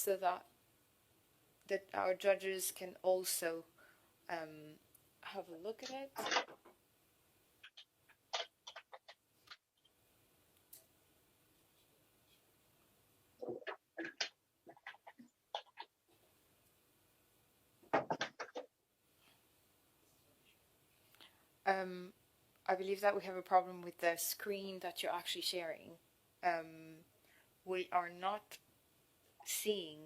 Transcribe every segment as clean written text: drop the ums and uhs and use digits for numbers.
so that our judges can also have a look at it. I believe that we have a problem with the screen that you're actually sharing. We are not seeing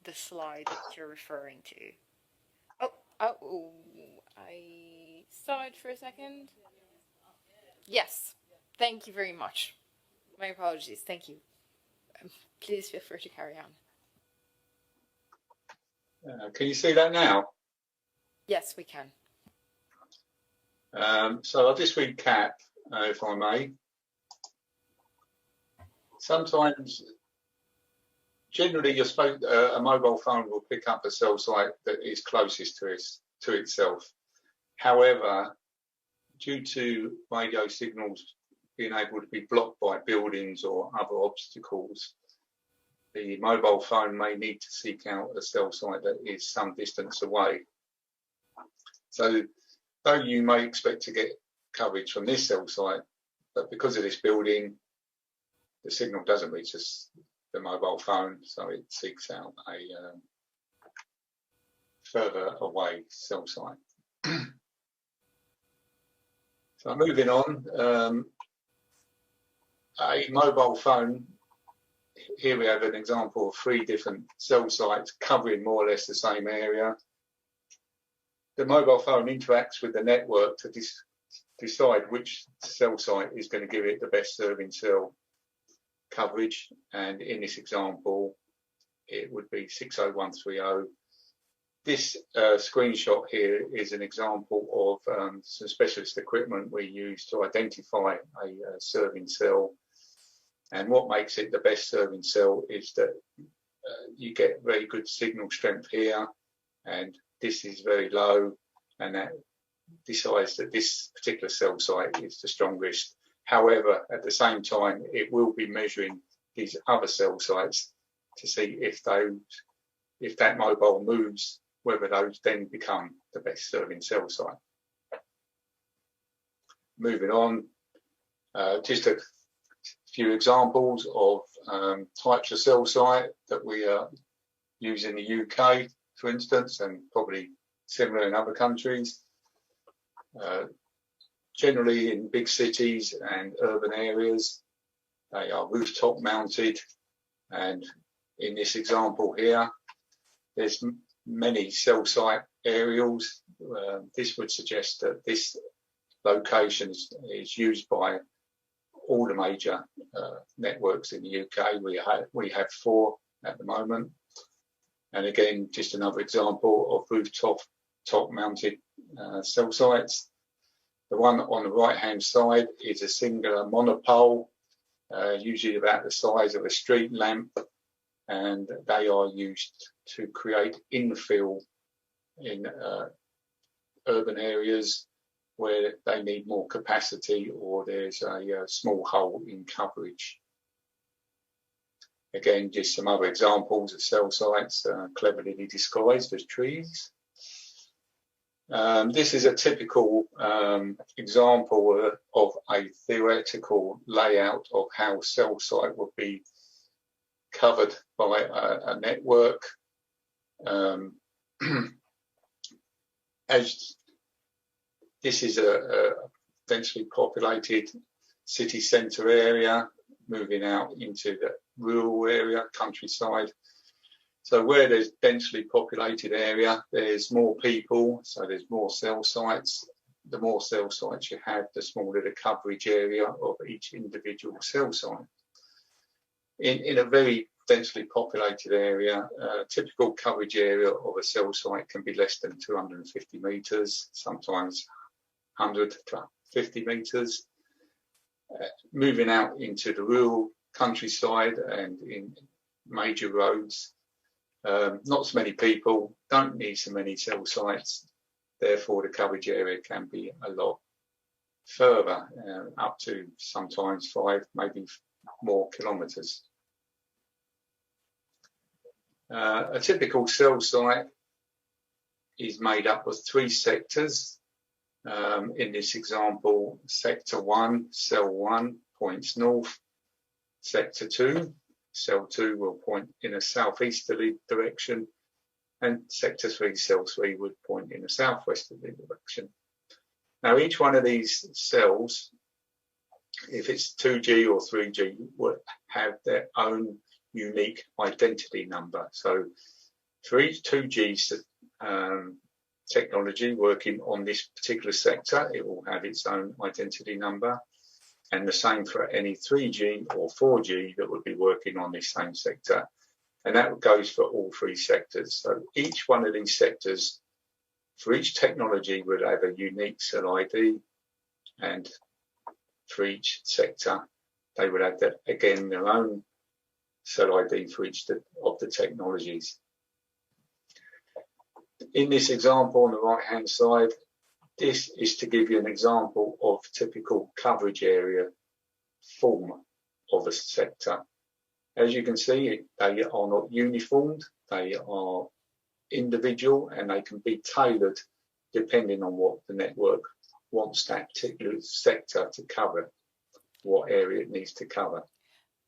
the slide that you're referring to. Oh, I saw it for a second. Yes, thank you very much. My apologies, thank you. Please feel free to carry on. Can you see that now? Yes, we can. So I'll just recap, if I may. Sometimes, generally, you're supposed a mobile phone will pick up a cell site that is closest to itself. However, due to radio signals being able to be blocked by buildings or other obstacles, the mobile phone may need to seek out a cell site that is some distance away. So, though you may expect to get coverage from this cell site, but because of this building, the signal doesn't reach the mobile phone, so it seeks out a further away cell site. So moving on, a mobile phone, here we have an example of 3 different cell sites covering more or less the same area. The mobile phone interacts with the network to decide which cell site is going to give it the best serving cell coverage, and in this example it would be 60130. This screenshot here is an example of some specialist equipment we use to identify a serving cell, and what makes it the best serving cell is that you get very good signal strength here, and this is very low, and that decides that this particular cell site is the strongest. However, at the same time, it will be measuring these other cell sites to see if that mobile moves, whether those then become the best serving cell site. Moving on, just a few examples of types of cell site that we use in the UK, for instance, and probably similar in other countries. Generally in big cities and urban areas, they are rooftop mounted, and in this example here, there's many cell site aerials. This would suggest that this location is used by all the major networks in the UK. We have 4 at the moment. And again, just another example of rooftop mounted cell sites. The one on the right hand side is a singular monopole, usually about the size of a street lamp, and they are used to create infill in urban areas where they need more capacity or there's a small hole in coverage. Again, just some other examples of cell sites cleverly disguised as trees. This is a typical example of a theoretical layout of how a cell site would be covered by a network. As this is a densely populated city centre area, moving out into the rural area, countryside. So where there's densely populated area, there's more people, so there's more cell sites. The more cell sites you have, the smaller the coverage area of each individual cell site. In a very densely populated area, typical coverage area of a cell site can be less than 250 metres, sometimes 100 to 50 metres. Moving out into the rural countryside and in major roads, not so many people, don't need so many cell sites, therefore the coverage area can be a lot further, up to sometimes 5, maybe more kilometres. A typical cell site is made up of 3 sectors. In this example, sector 1, cell 1 points north. Sector 2, cell 2 will point in a southeasterly direction, and sector 3, cell 3 would point in a southwesterly direction. Now, each one of these cells, if it's 2G or 3G, will have their own unique identity number. So for each 2G technology working on this particular sector, it will have its own identity number. And the same for any 3G or 4G that would be working on this same sector. And that goes for all 3 sectors. So each one of these sectors, for each technology, would have a unique cell ID. And for each sector, they would have, again, their own cell ID for each of the technologies. In this example on the right-hand side, this is to give you an example of typical coverage area form of a sector. As you can see, they are not uniformed, they are individual, and they can be tailored depending on what the network wants that particular sector to cover, what area it needs to cover.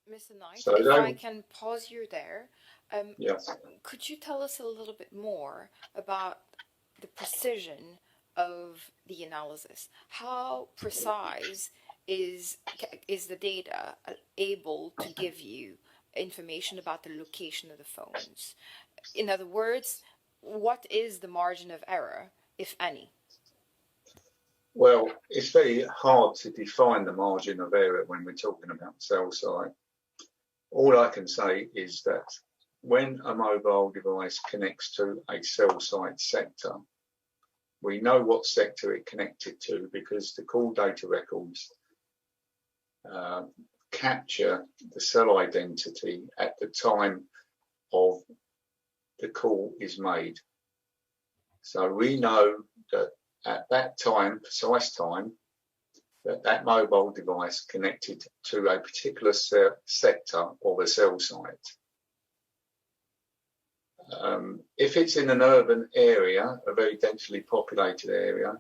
Mr. Knight, So if I can pause you there, yes. Could you tell us a little bit more about the precision of the analysis? How precise is the data able to give you information about the location of the phones? In other words, what is the margin of error, if any? Well, it's very hard to define the margin of error when we're talking about cell site. All I can say is that when a mobile device connects to a cell site sector, we know what sector it connected to because the call data records capture the cell identity at the time of the call is made. So we know that at that time, precise time, that mobile device connected to a particular sector of a cell site. If it's in an urban area, a very densely populated area,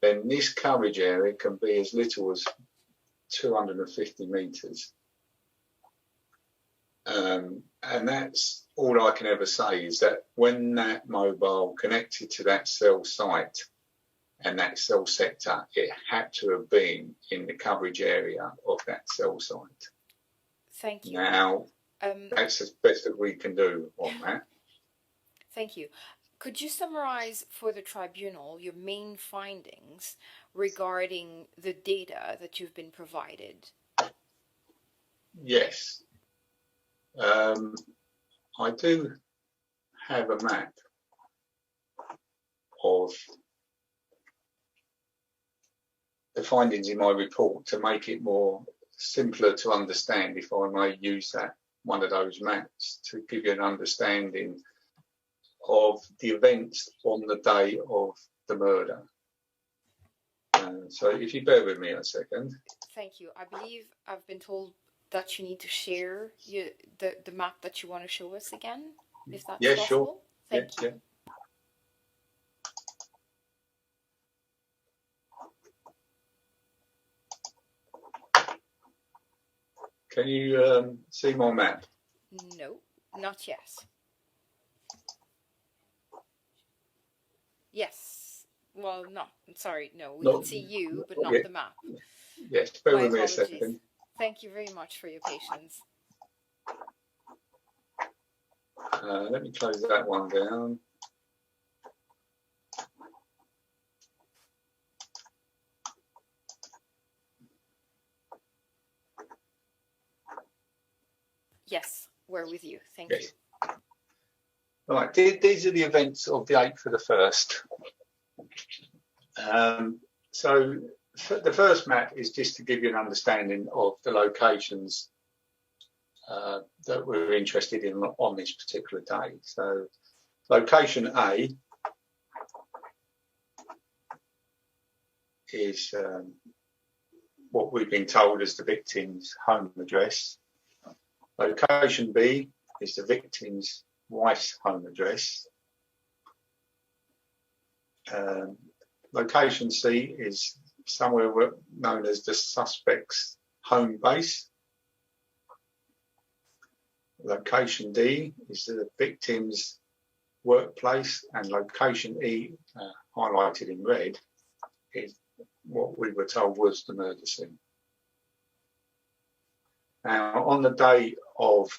then this coverage area can be as little as 250 meters. And that's all I can ever say is that when that mobile connected to that cell site and that cell sector, it had to have been in the coverage area of that cell site. Thank you. Now, that's as best as we can do on that. Thank you. Could you summarize for the tribunal your main findings regarding the data that you've been provided? Yes. I do have a map of the findings in my report to make it more simpler to understand, if I may use that, one of those maps to give you an understanding of the events on the day of the murder. So if you bear with me a second. Thank you. I believe I've been told that you need to share the map that you want to show us again, if that's possible. Sure. Thank you. Yeah. Can you see my map? No, not yet. Yes. Well, no. Sorry, no. We can see you, but not the map. Yes, bear My with me a apologies. second. Thank you very much for your patience. Let me close that one down. Yes, we're with you. Thank you. Right, these are the events of the 8th of the 1st. So the first map is just to give you an understanding of the locations that we're interested in on this particular day. So location A is what we've been told is the victim's home address. Location B is the victim's wife's home address. Location C is somewhere known as the suspect's home base. Location D is the victim's workplace, and location E, highlighted in red, is what we were told was the murder scene. Now, on the day of